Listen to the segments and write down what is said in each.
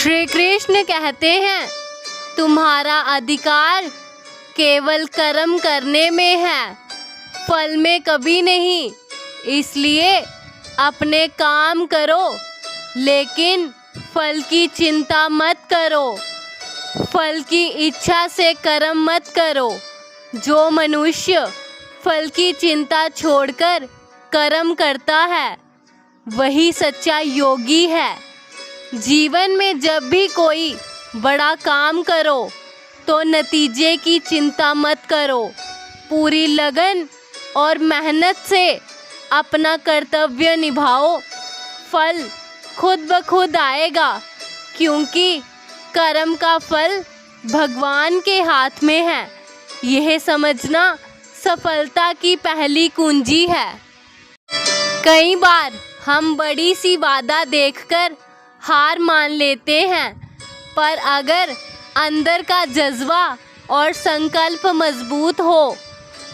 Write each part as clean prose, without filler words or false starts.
श्री कृष्ण कहते हैं, तुम्हारा अधिकार केवल कर्म करने में है, फल में कभी नहीं। इसलिए अपने काम करो, लेकिन फल की चिंता मत करो। फल की इच्छा से कर्म मत करो। जो मनुष्य फल की चिंता छोड़कर कर्म करता है, वही सच्चा योगी है। जीवन में जब भी कोई बड़ा काम करो तो नतीजे की चिंता मत करो। पूरी लगन और मेहनत से अपना कर्तव्य निभाओ, फल खुद ब खुद आएगा, क्योंकि कर्म का फल भगवान के हाथ में है। यह समझना सफलता की पहली कुंजी है। कई बार हम बड़ी सी बाधा देखकर हार मान लेते हैं, पर अगर अंदर का जज्बा और संकल्प मजबूत हो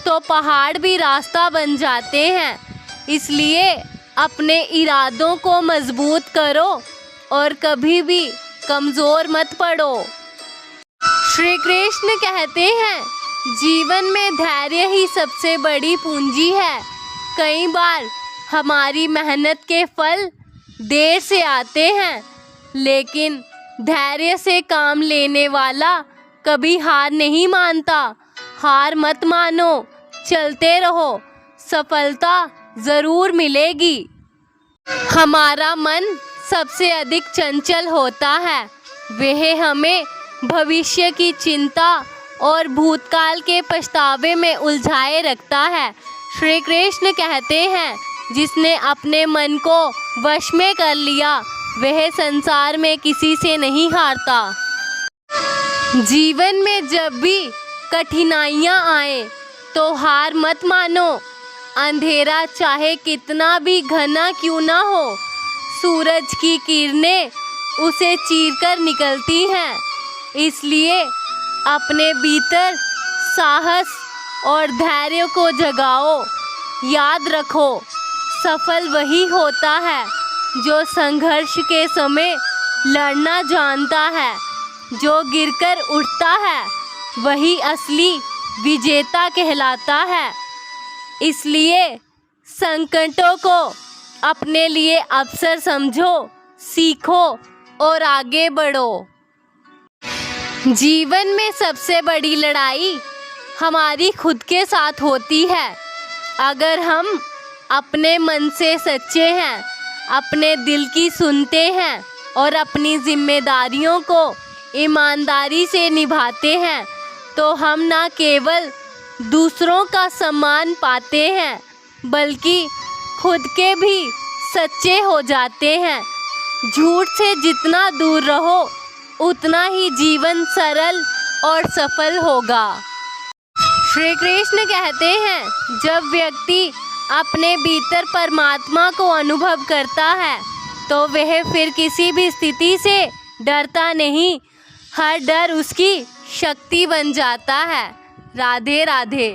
तो पहाड़ भी रास्ता बन जाते हैं। इसलिए अपने इरादों को मजबूत करो और कभी भी कमज़ोर मत पड़ो। श्री कृष्ण कहते हैं, जीवन में धैर्य ही सबसे बड़ी पूंजी है। कई बार हमारी मेहनत के फल देर से आते हैं, लेकिन धैर्य से काम लेने वाला कभी हार नहीं मानता। हार मत मानो, चलते रहो, सफलता ज़रूर मिलेगी। हमारा मन सबसे अधिक चंचल होता है। वह हमें भविष्य की चिंता और भूतकाल के पछतावे में उलझाए रखता है। श्री कृष्ण कहते हैं, जिसने अपने मन को वश में कर लिया, वह संसार में किसी से नहीं हारता। जीवन में जब भी कठिनाइयाँ आए तो हार मत मानो। अंधेरा चाहे कितना भी घना क्यों ना हो, सूरज की किरणें उसे चीरकर निकलती हैं। इसलिए अपने भीतर साहस और धैर्य को जगाओ। याद रखो, सफल वही होता है जो संघर्ष के समय लड़ना जानता है। जो गिरकर उठता है वही असली विजेता कहलाता है। इसलिए संकटों को अपने लिए अवसर समझो, सीखो और आगे बढ़ो। जीवन में सबसे बड़ी लड़ाई हमारी खुद के साथ होती है। अगर हम अपने मन से सच्चे हैं, अपने दिल की सुनते हैं और अपनी जिम्मेदारियों को ईमानदारी से निभाते हैं, तो हम न केवल दूसरों का सम्मान पाते हैं, बल्कि खुद के भी सच्चे हो जाते हैं। झूठ से जितना दूर रहो, उतना ही जीवन सरल और सफल होगा। श्री कृष्ण कहते हैं, जब व्यक्ति अपने भीतर परमात्मा को अनुभव करता है तो वह फिर किसी भी स्थिति से डरता नहीं। हर डर उसकी शक्ति बन जाता है। राधे राधे।